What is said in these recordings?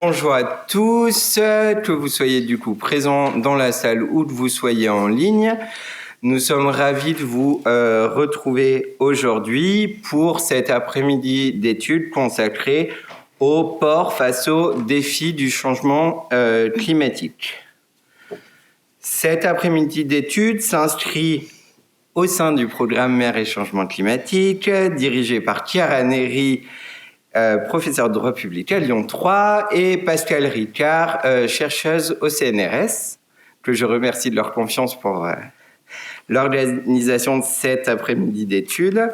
Bonjour à tous, que vous soyez du coup présents dans la salle ou que vous soyez en ligne. Nous sommes ravis de vous retrouver aujourd'hui pour cet après-midi d'études consacré au port face aux défis du changement climatique. Cet après-midi d'études s'inscrit au sein du programme Mer et Changement climatique, dirigé par Chiara Neri, professeur de droit public à Lyon 3, et Pascal Ricard, chercheuse au CNRS, que je remercie de leur confiance pour l'organisation de cet après-midi d'études.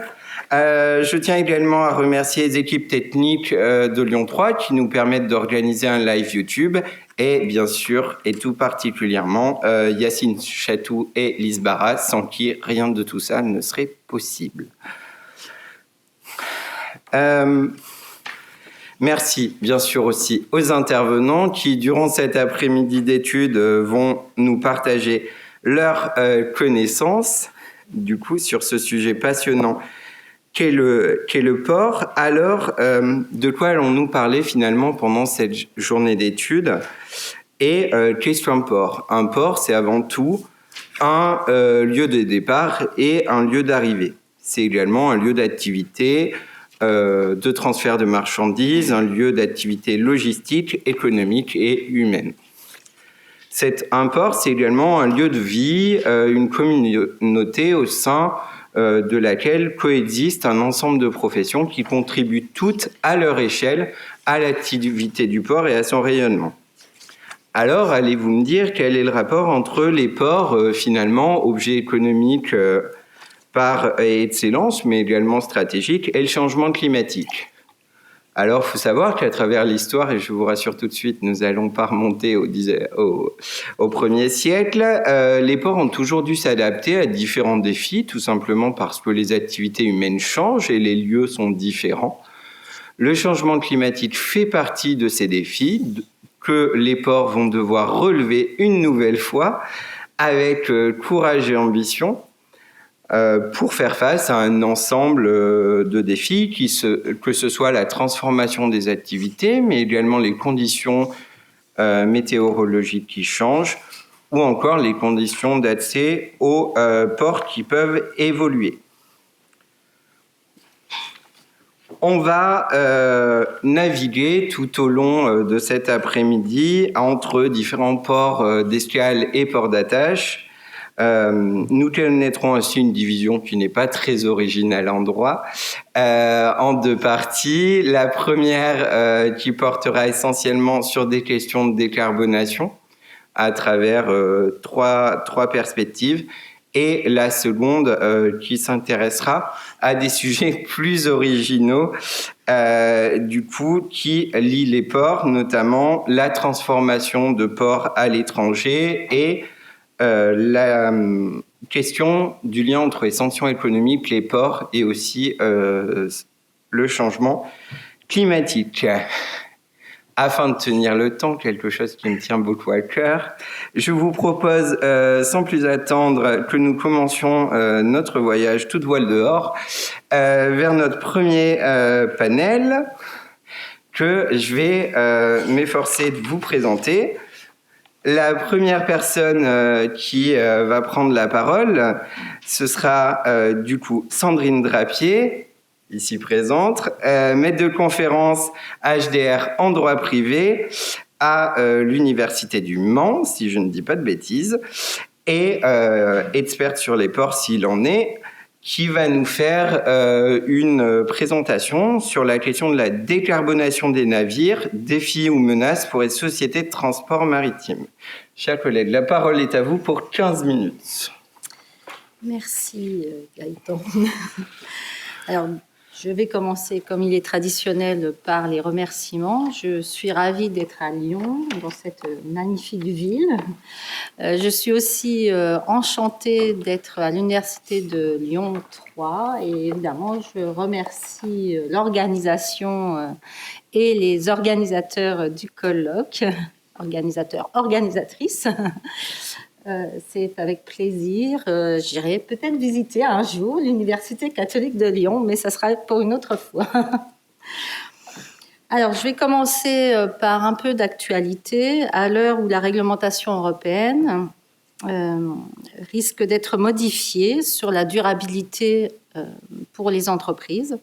Je tiens également à remercier les équipes techniques de Lyon 3 qui nous permettent d'organiser un live YouTube, et bien sûr, et tout particulièrement, Yacine Chatou et Lise Barra, sans qui rien de tout ça ne serait possible. Merci bien sûr aussi aux intervenants qui, durant cet après-midi d'études, vont nous partager leurs connaissances, du coup, sur ce sujet passionnant qu'est le port. Alors, de quoi allons-nous parler finalement pendant cette journée d'études? Et qu'est-ce qu'un port? Un port, c'est avant tout un lieu de départ et un lieu d'arrivée. C'est également un lieu d'activité, de transfert de marchandises, un lieu d'activité logistique, économique et humaine. Un port, c'est également un lieu de vie, une communauté au sein de laquelle coexiste un ensemble de professions qui contribuent toutes à leur échelle à l'activité du port et à son rayonnement. Alors, allez-vous me dire quel est le rapport entre les ports, finalement, objets économiques par excellence, mais également stratégique, et le changement climatique. Alors, il faut savoir qu'à travers l'histoire, et je vous rassure tout de suite, nous n'allons pas remonter au 1er siècle, les ports ont toujours dû s'adapter à différents défis, tout simplement parce que les activités humaines changent et les lieux sont différents. Le changement climatique fait partie de ces défis que les ports vont devoir relever une nouvelle fois avec courage et ambition, pour faire face à un ensemble de défis, que ce soit la transformation des activités, mais également les conditions météorologiques qui changent, ou encore les conditions d'accès aux ports qui peuvent évoluer. On va naviguer tout au long de cet après-midi entre différents ports d'escale et ports d'attache. Nous connaîtrons aussi une division qui n'est pas très originale en droit, en deux parties. La première qui portera essentiellement sur des questions de décarbonation à travers trois perspectives, et la seconde qui s'intéressera à des sujets plus originaux, du coup, qui lient les ports, notamment la transformation de ports à l'étranger et la question du lien entre les sanctions économiques, les ports et aussi le changement climatique. Afin de tenir le temps, quelque chose qui me tient beaucoup à cœur, je vous propose, sans plus attendre, que nous commencions notre voyage toute voile dehors vers notre premier panel que je vais m'efforcer de vous présenter. La première personne qui va prendre la parole, ce sera du coup Sandrine Drapier, ici présente, maître de conférence HDR en droit privé à l'Université du Mans, si je ne dis pas de bêtises, et experte sur les ports s'il en est, qui va nous faire une présentation sur la question de la décarbonation des navires, défis ou menaces pour les sociétés de transport maritime. Chers collègues, la parole est à vous pour 15 minutes. Merci Gaëtan. Alors, je vais commencer, comme il est traditionnel, par les remerciements. Je suis ravie d'être à Lyon, dans cette magnifique ville. Je suis aussi enchantée d'être à l'Université de Lyon 3. Et évidemment, je remercie l'organisation et les organisateurs du colloque, organisatrices. C'est avec plaisir. J'irai peut-être visiter un jour l'Université catholique de Lyon, mais ça sera pour une autre fois. Alors, je vais commencer par un peu d'actualité. À l'heure où la réglementation européenne risque d'être modifiée sur la durabilité pour les entreprises,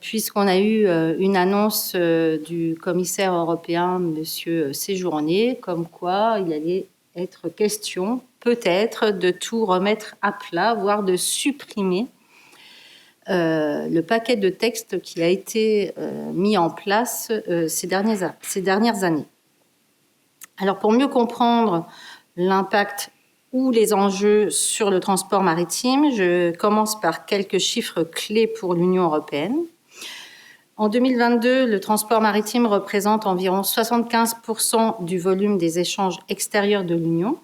puisqu'on a eu une annonce du commissaire européen, M. Séjourné, comme quoi il allait être question, peut-être, de tout remettre à plat, voire de supprimer le paquet de textes qui a été mis en place ces dernières années. Alors, pour mieux comprendre l'impact ou les enjeux sur le transport maritime, je commence par quelques chiffres clés pour l'Union européenne. En 2022, le transport maritime représente environ 75% du volume des échanges extérieurs de l'Union,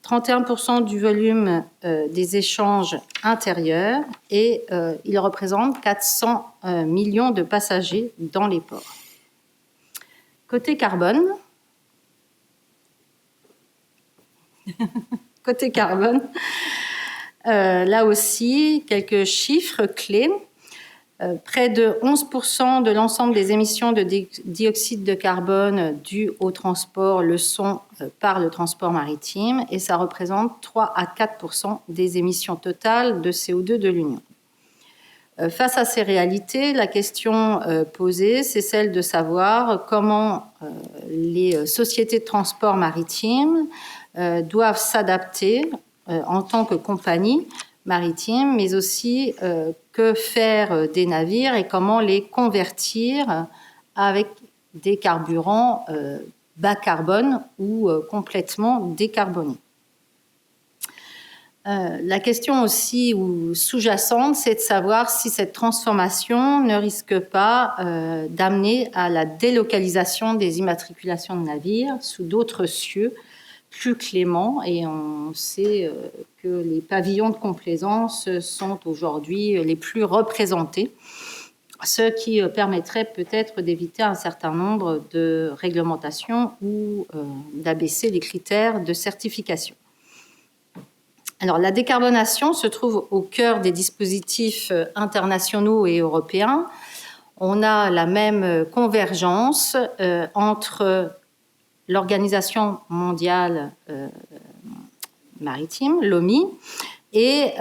31% du volume des échanges intérieurs et il représente 400 millions de passagers dans les ports. Côté carbone, là aussi, quelques chiffres clés. Près de 11% de l'ensemble des émissions de dioxyde de carbone dues au transport le sont par le transport maritime et ça représente 3 à 4% des émissions totales de CO2 de l'Union. Face à ces réalités, la question posée, c'est celle de savoir comment les sociétés de transport maritime doivent s'adapter en tant que compagnie maritime, mais aussi que faire des navires et comment les convertir avec des carburants bas carbone ou complètement décarbonés. La question aussi sous-jacente, c'est de savoir si cette transformation ne risque pas d'amener à la délocalisation des immatriculations de navires sous d'autres cieux plus clément et on sait que les pavillons de complaisance sont aujourd'hui les plus représentés, ce qui permettrait peut-être d'éviter un certain nombre de réglementations ou d'abaisser les critères de certification. Alors, la décarbonation se trouve au cœur des dispositifs internationaux et européens. On a la même convergence entre l'Organisation mondiale maritime, l'OMI, et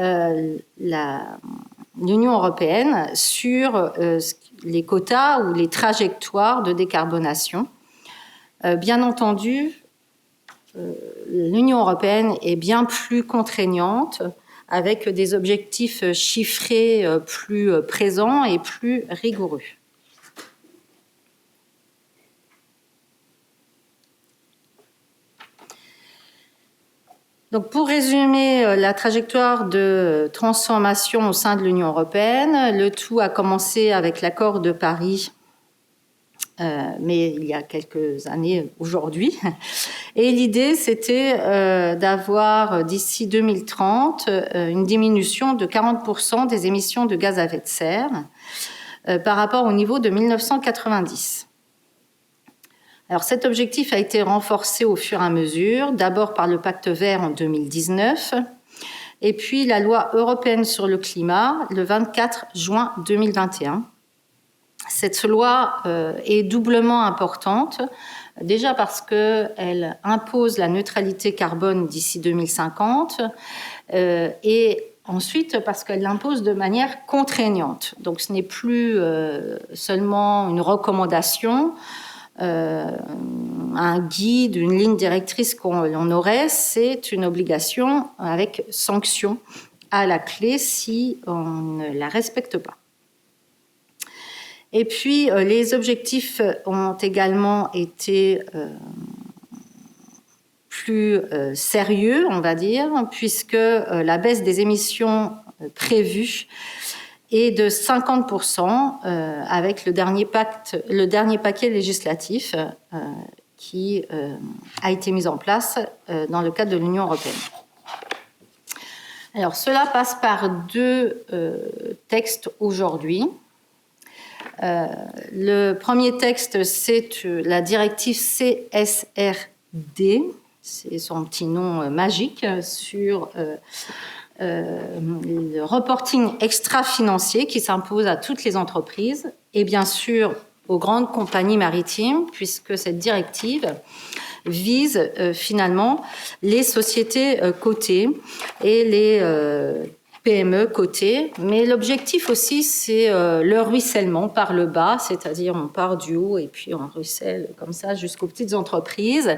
l'Union européenne sur les quotas ou les trajectoires de décarbonation. Bien entendu, l'Union européenne est bien plus contraignante, avec des objectifs chiffrés plus présents et plus rigoureux. Donc, pour résumer la trajectoire de transformation au sein de l'Union européenne, le tout a commencé avec l'accord de Paris, mais il y a quelques années aujourd'hui. Et l'idée, c'était d'avoir d'ici 2030 une diminution de 40% des émissions de gaz à effet de serre par rapport au niveau de 1990. Alors cet objectif a été renforcé au fur et à mesure, d'abord par le Pacte vert en 2019, et puis la loi européenne sur le climat le 24 juin 2021. Cette loi est doublement importante, déjà parce qu'elle impose la neutralité carbone d'ici 2050, et ensuite parce qu'elle l'impose de manière contraignante. Donc ce n'est plus seulement une recommandation, un guide, une ligne directrice qu'on aurait, c'est une obligation avec sanction à la clé si on ne la respecte pas. Et puis, les objectifs ont également été plus sérieux, on va dire, puisque la baisse des émissions prévues est de 50% avec le dernier paquet législatif qui a été mis en place dans le cadre de l'Union européenne. Alors, cela passe par deux textes aujourd'hui. Le premier texte, c'est la directive CSRD, c'est son petit nom magique, sur le reporting extra-financier qui s'impose à toutes les entreprises et bien sûr aux grandes compagnies maritimes, puisque cette directive vise finalement les sociétés cotées et les PME cotées, mais l'objectif aussi, c'est le ruissellement par le bas, c'est-à-dire on part du haut et puis on ruisselle comme ça jusqu'aux petites entreprises.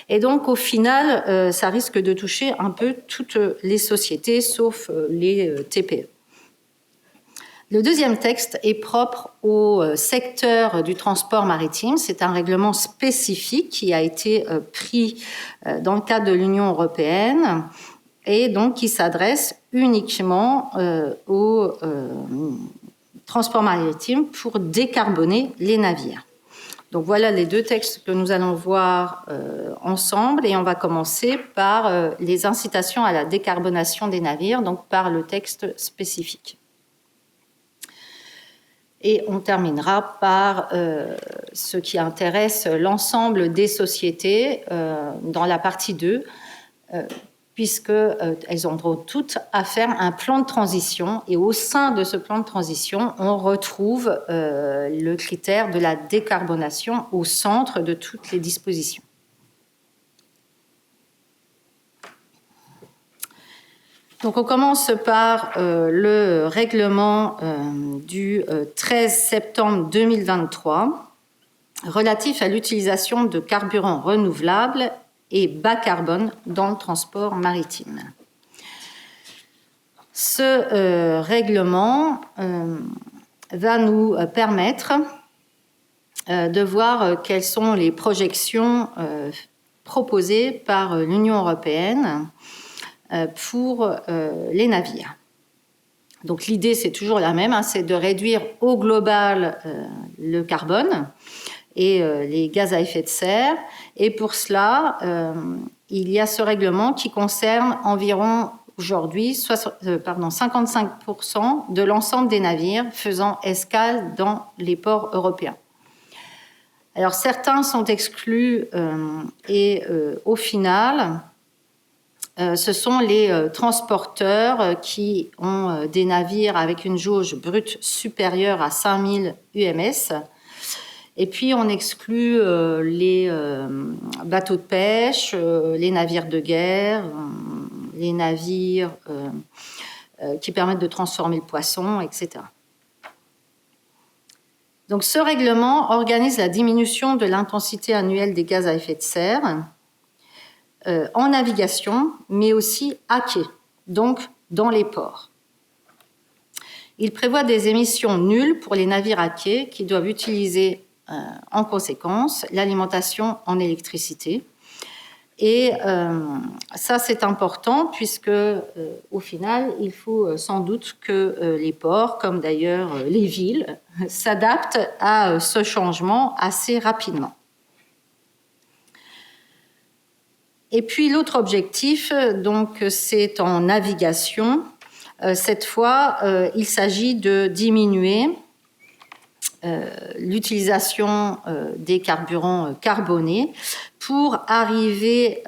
Et donc, au final, ça risque de toucher un peu toutes les sociétés, sauf les TPE. Le deuxième texte est propre au secteur du transport maritime. C'est un règlement spécifique qui a été pris dans le cadre de l'Union européenne et donc qui s'adresse uniquement au transport maritime pour décarboner les navires. Donc voilà les deux textes que nous allons voir ensemble et on va commencer par les incitations à la décarbonation des navires, donc par le texte spécifique. Et on terminera par ce qui intéresse l'ensemble des sociétés dans la partie 2, puisqu'elles auront toutes à faire un plan de transition. Et au sein de ce plan de transition, on retrouve le critère de la décarbonation au centre de toutes les dispositions. Donc on commence par le règlement du 13 septembre 2023 relatif à l'utilisation de carburants renouvelables et bas carbone dans le transport maritime. Ce règlement va nous permettre de voir quelles sont les projections proposées par l'Union européenne pour les navires. Donc l'idée, c'est toujours la même, c'est de réduire au global le carbone et les gaz à effet de serre. Et pour cela, il y a ce règlement qui concerne environ aujourd'hui 55% de l'ensemble des navires faisant escale dans les ports européens. Alors certains sont exclus et au final, ce sont les transporteurs qui ont des navires avec une jauge brute supérieure à 5000 UMS. Et puis, on exclut les bateaux de pêche, les navires de guerre, les navires qui permettent de transformer le poisson, etc. Donc, ce règlement organise la diminution de l'intensité annuelle des gaz à effet de serre en navigation, mais aussi à quai, donc dans les ports. Il prévoit des émissions nulles pour les navires à quai qui doivent utiliser en conséquence l'alimentation en électricité. Et ça, c'est important puisque, au final, il faut sans doute que les ports, comme d'ailleurs les villes, s'adaptent à ce changement assez rapidement. Et puis l'autre objectif, donc, c'est en navigation. Cette fois, il s'agit de diminuer l'utilisation des carburants carbonés pour arriver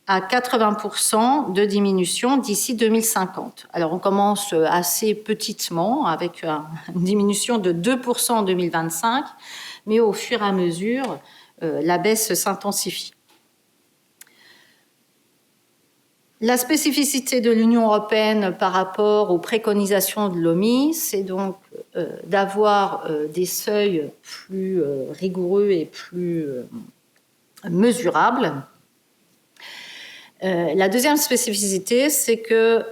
à 80% de diminution d'ici 2050. Alors on commence assez petitement avec une diminution de 2% en 2025, mais au fur et à mesure, la baisse s'intensifie. La spécificité de l'Union européenne par rapport aux préconisations de l'OMI, c'est donc d'avoir des seuils plus rigoureux et plus mesurables. La deuxième spécificité, c'est que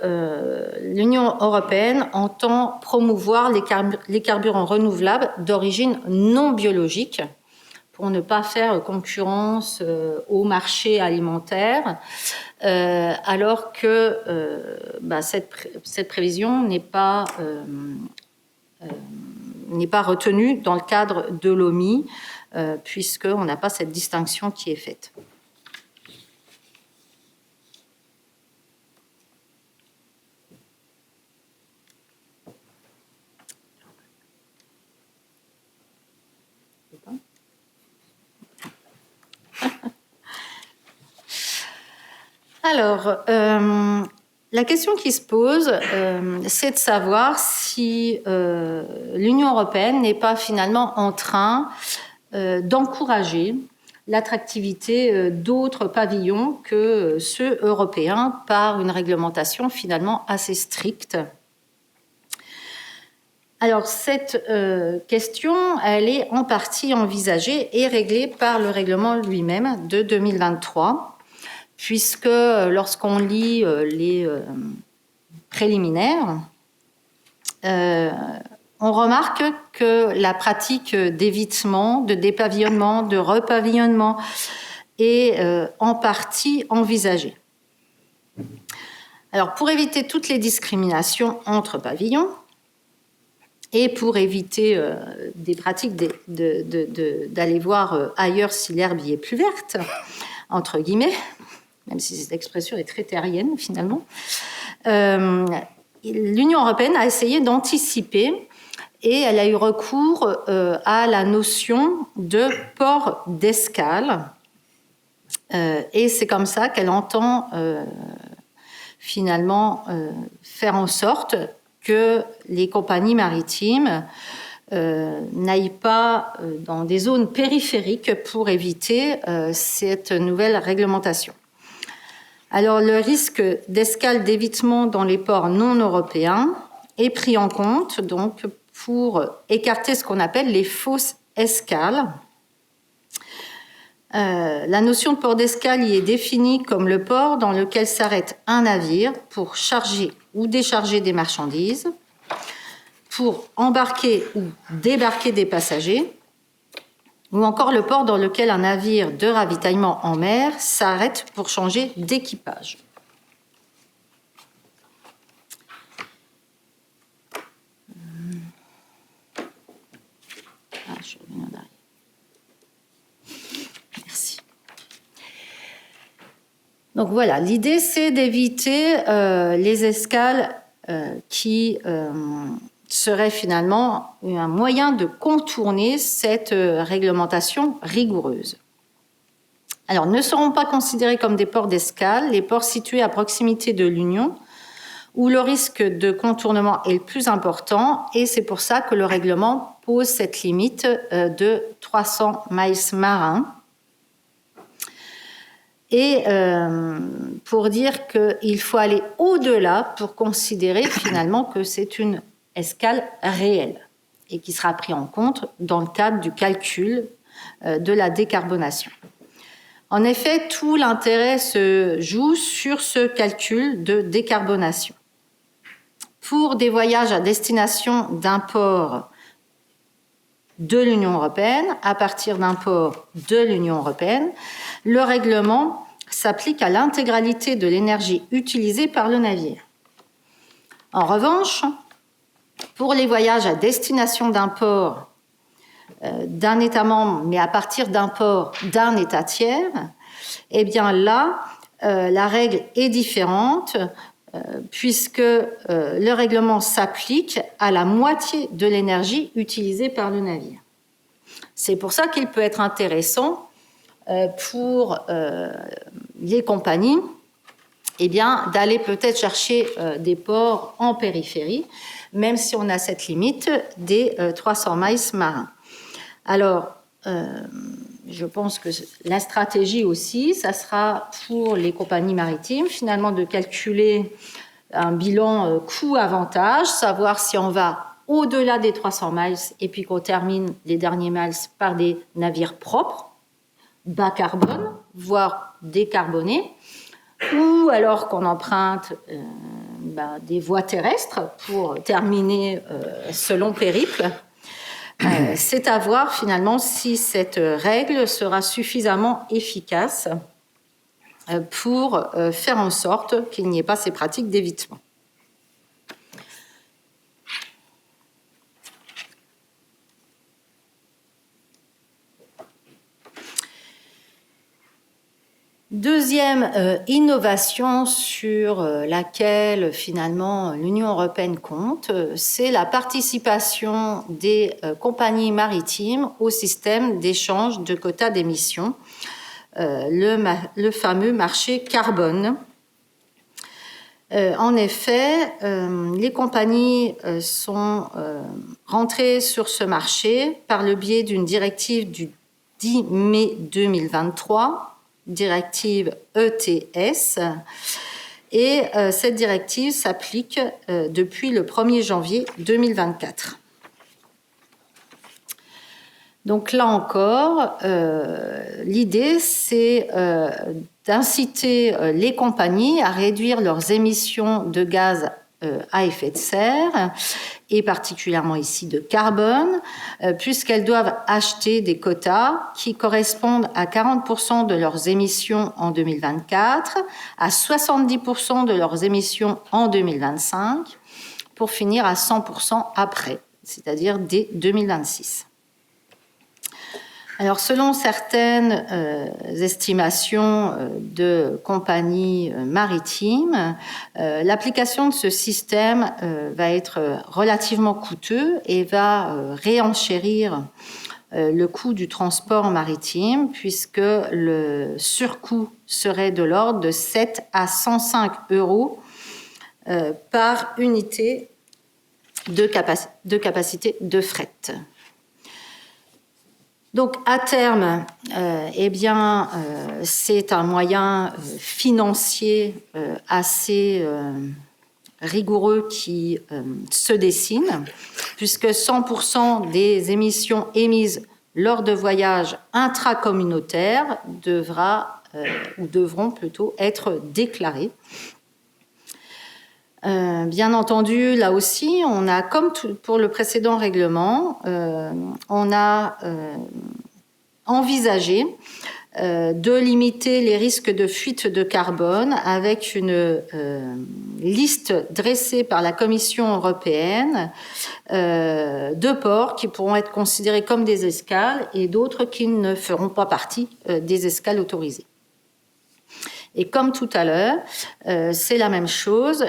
l'Union européenne entend promouvoir les carburants renouvelables d'origine non biologique pour ne pas faire concurrence au marché alimentaire, alors que cette prévision n'est pas retenue dans le cadre de l'OMI, puisqu'on n'a pas cette distinction qui est faite. Alors, la question qui se pose, c'est de savoir si l'Union européenne n'est pas finalement en train d'encourager l'attractivité d'autres pavillons que ceux européens par une réglementation finalement assez stricte. Alors cette question, elle est en partie envisagée et réglée par le règlement lui-même de 2023, puisque lorsqu'on lit les préliminaires, on remarque que la pratique d'évitement, de dépavillonnement, de repavillonnement est en partie envisagée. Alors, pour éviter toutes les discriminations entre pavillons et pour éviter des pratiques d'aller voir ailleurs si l'herbe y est plus verte, entre guillemets, même si cette expression est très terrienne finalement, l'Union européenne a essayé d'anticiper et elle a eu recours à la notion de port d'escale. Et c'est comme ça qu'elle entend finalement faire en sorte que les compagnies maritimes n'aillent pas dans des zones périphériques pour éviter cette nouvelle réglementation. Alors, le risque d'escale d'évitement dans les ports non européens est pris en compte donc, pour écarter ce qu'on appelle les fausses escales. La notion de port d'escale y est définie comme le port dans lequel s'arrête un navire pour charger ou décharger des marchandises, pour embarquer ou débarquer des passagers, ou encore le port dans lequel un navire de ravitaillement en mer s'arrête pour changer d'équipage. Je reviens en arrière. Merci. Donc voilà, l'idée c'est d'éviter les escales qui serait finalement un moyen de contourner cette réglementation rigoureuse. Alors, ne seront pas considérés comme des ports d'escale les ports situés à proximité de l'Union, où le risque de contournement est le plus important, et c'est pour ça que le règlement pose cette limite de 300 miles marins. Et pour dire qu'il faut aller au-delà pour considérer finalement que c'est une escale réelle et qui sera pris en compte dans le cadre du calcul de la décarbonation. En effet, tout l'intérêt se joue sur ce calcul de décarbonation. Pour des voyages à destination d'un port de l'Union européenne, à partir d'un port de l'Union européenne, le règlement s'applique à l'intégralité de l'énergie utilisée par le navire. En revanche, pour les voyages à destination d'un port d'un État membre, mais à partir d'un port d'un État tiers, eh bien là, la règle est différente puisque le règlement s'applique à la moitié de l'énergie utilisée par le navire. C'est pour ça qu'il peut être intéressant pour les compagnies eh bien, d'aller peut-être chercher des ports en périphérie, même si on a cette limite des 300 miles marins. Alors, je pense que la stratégie aussi, ça sera pour les compagnies maritimes, finalement, de calculer un bilan coût-avantage, savoir si on va au-delà des 300 miles et puis qu'on termine les derniers miles par des navires propres, bas carbone, voire décarbonés, ou alors qu'on emprunte des voies terrestres pour terminer ce long périple. C'est à voir finalement si cette règle sera suffisamment efficace pour faire en sorte qu'il n'y ait pas ces pratiques d'évitement. Deuxième innovation sur laquelle finalement l'Union européenne compte, c'est la participation des compagnies maritimes au système d'échange de quotas d'émissions, le fameux marché carbone. En effet, les compagnies sont rentrées sur ce marché par le biais d'une directive du 10 mai 2023, directive ETS, et cette directive s'applique depuis le 1er janvier 2024. Donc là encore, l'idée, c'est d'inciter les compagnies à réduire leurs émissions de gaz à effet de serre, et particulièrement ici de carbone, puisqu'elles doivent acheter des quotas qui correspondent à 40% de leurs émissions en 2024, à 70% de leurs émissions en 2025, pour finir à 100% après, c'est-à-dire dès 2026. Alors, selon certaines estimations de compagnies maritimes, l'application de ce système va être relativement coûteux et va réenchérir le coût du transport maritime, puisque le surcoût serait de l'ordre de 7 à 105 euros par unité de capacité de fret. Donc, à terme, c'est un moyen financier assez rigoureux qui se dessine, puisque 100% des émissions émises lors de voyages intracommunautaires devront plutôt être déclarées. Bien entendu, là aussi, on a, comme pour le précédent règlement, on a envisagé de limiter les risques de fuite de carbone avec une liste dressée par la Commission européenne de ports qui pourront être considérés comme des escales et d'autres qui ne feront pas partie des escales autorisées. Et comme tout à l'heure, c'est la même chose.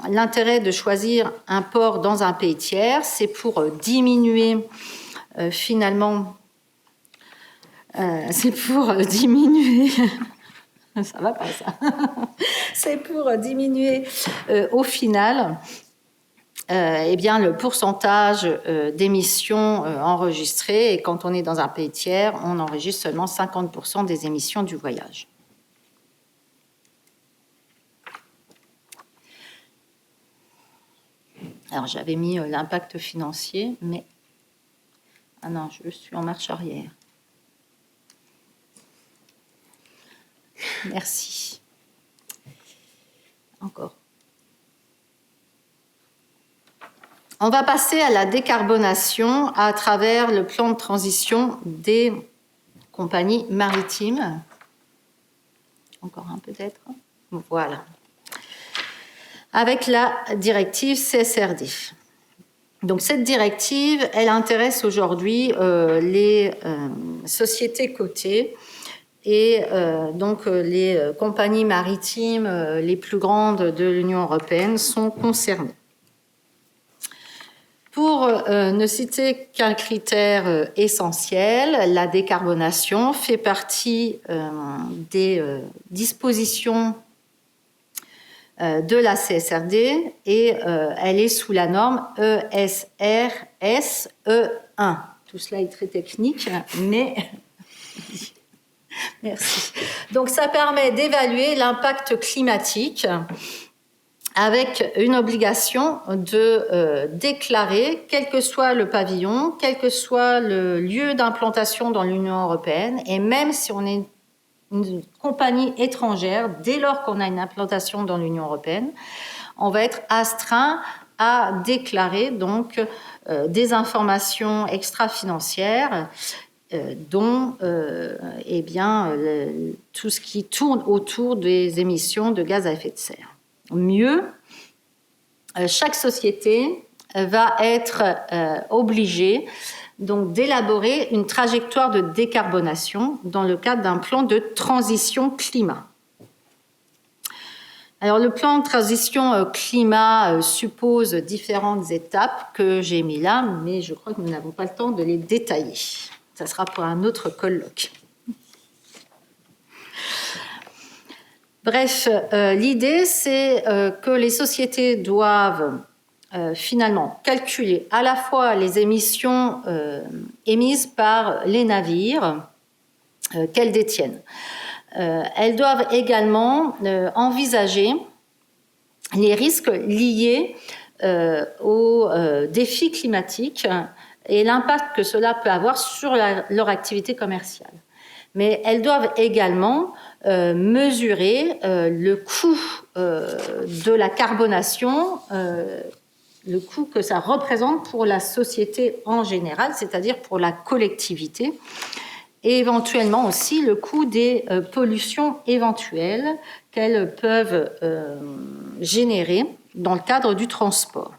L'intérêt de choisir un port dans un pays tiers, c'est pour diminuer finalement... c'est pour diminuer... ça va pas ça. C'est pour diminuer au final... le pourcentage d'émissions enregistrées. Et quand on est dans un pays tiers, on enregistre seulement 50% des émissions du voyage. Alors, j'avais mis l'impact financier, mais... Ah non, je suis en marche arrière. Merci. Encore. On va passer à la décarbonation à travers le plan de transition des compagnies maritimes. Encore un peut-être. Voilà. Avec la directive CSRD. Donc cette directive, elle intéresse aujourd'hui les sociétés cotées et donc les compagnies maritimes les plus grandes de l'Union européenne sont concernées. Pour ne citer qu'un critère essentiel, la décarbonation fait partie des dispositions de la CSRD et elle est sous la norme ESRS-E1. Tout cela est très technique, mais... Merci. Donc, ça permet d'évaluer l'impact climatique avec une obligation de déclarer, quel que soit le pavillon, quel que soit le lieu d'implantation dans l'Union européenne, et même si on est une compagnie étrangère, dès lors qu'on a une implantation dans l'Union européenne, on va être astreint à déclarer donc des informations extra-financières dont tout ce qui tourne autour des émissions de gaz à effet de serre. Mieux, chaque société va être obligée donc d'élaborer une trajectoire de décarbonation dans le cadre d'un plan de transition climat. Alors, le plan de transition climat suppose différentes étapes que j'ai mis là, mais je crois que nous n'avons pas le temps de les détailler. Ça sera pour un autre colloque. Bref, l'idée, c'est que les sociétés doivent finalement calculer à la fois les émissions émises par les navires qu'elles détiennent. Elles doivent également envisager les risques liés aux défis climatiques et l'impact que cela peut avoir sur leur activité commerciale. Mais elles doivent également mesurer le coût de la carbonation, le coût que ça représente pour la société en général, c'est-à-dire pour la collectivité, et éventuellement aussi le coût des pollutions éventuelles qu'elles peuvent générer dans le cadre du transport.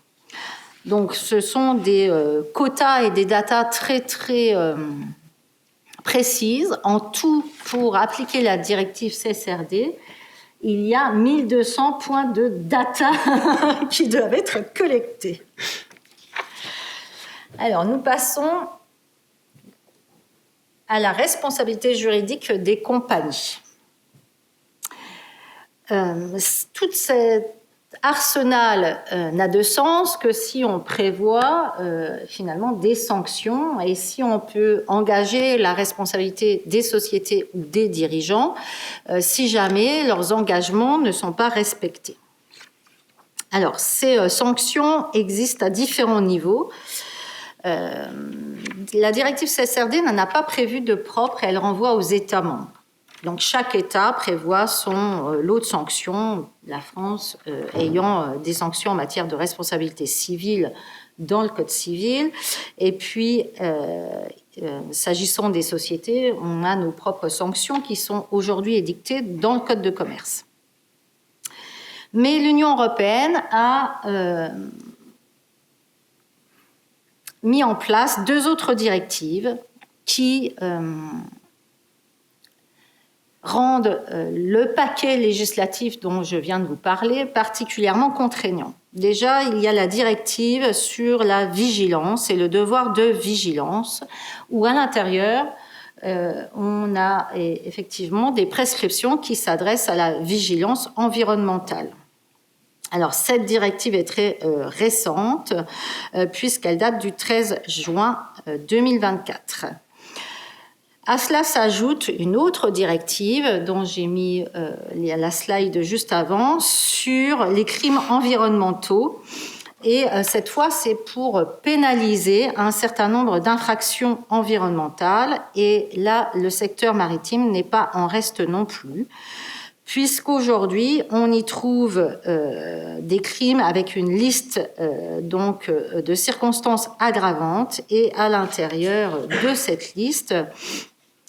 Donc ce sont des quotas et des datas très très précises. En tout, pour appliquer la directive CSRD, il y a 1200 points de data qui doivent être collectés. Alors, nous passons à la responsabilité juridique des compagnies. Tout cet arsenal n'a de sens que si on prévoit finalement des sanctions et si on peut engager la responsabilité des sociétés ou des dirigeants si jamais leurs engagements ne sont pas respectés. Alors, ces sanctions existent à différents niveaux. La directive CSRD n'en a pas prévu de propre et elle renvoie aux États membres. Donc chaque État prévoit son lot de sanctions, la France ayant des sanctions en matière de responsabilité civile dans le Code civil. Et puis, s'agissant des sociétés, on a nos propres sanctions qui sont aujourd'hui édictées dans le Code de commerce. Mais l'Union européenne a mis en place 2 autres directives qui rendent le paquet législatif dont je viens de vous parler particulièrement contraignant. Déjà, il y a la directive sur la vigilance et le devoir de vigilance, où à l'intérieur, on a effectivement des prescriptions qui s'adressent à la vigilance environnementale. Alors, cette directive est très récente, puisqu'elle date du 13 juin 2024. À cela s'ajoute une autre directive dont j'ai mis la slide juste avant sur les crimes environnementaux. Et cette fois, c'est pour pénaliser un certain nombre d'infractions environnementales. Et là, le secteur maritime n'est pas en reste non plus, puisqu'aujourd'hui, on y trouve des crimes avec une liste de circonstances aggravantes. Et à l'intérieur de cette liste,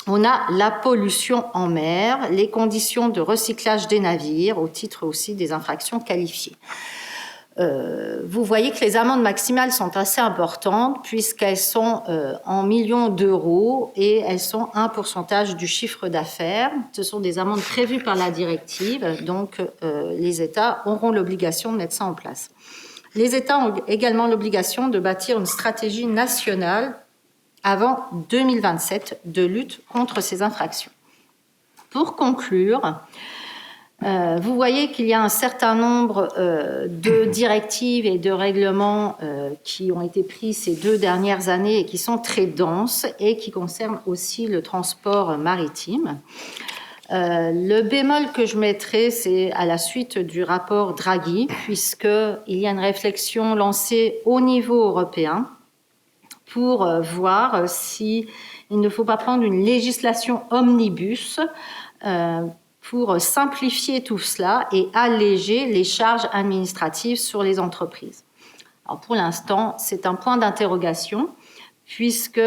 on a la pollution en mer, les conditions de recyclage des navires, au titre aussi des infractions qualifiées. Vous voyez que les amendes maximales sont assez importantes puisqu'elles sont en millions d'euros et elles sont un pourcentage du chiffre d'affaires. Ce sont des amendes prévues par la directive, donc les États auront l'obligation de mettre ça en place. Les États ont également l'obligation de bâtir une stratégie nationale avant 2027 de lutte contre ces infractions. Pour conclure, vous voyez qu'il y a un certain nombre de directives et de règlements qui ont été pris ces 2 dernières années et qui sont très denses et qui concernent aussi le transport maritime. Le bémol que je mettrai, c'est à la suite du rapport Draghi, puisqu'il y a une réflexion lancée au niveau européen pour voir s'il ne faut pas prendre une législation omnibus pour simplifier tout cela et alléger les charges administratives sur les entreprises. Alors pour l'instant, c'est un point d'interrogation puisque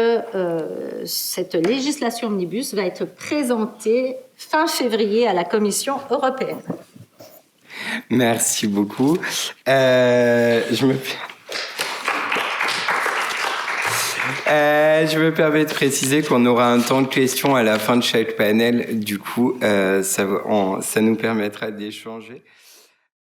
cette législation omnibus va être présentée fin février à la Commission européenne. Merci beaucoup. Je me permets de préciser qu'on aura un temps de questions à la fin de chaque panel. Du coup, ça nous permettra d'échanger.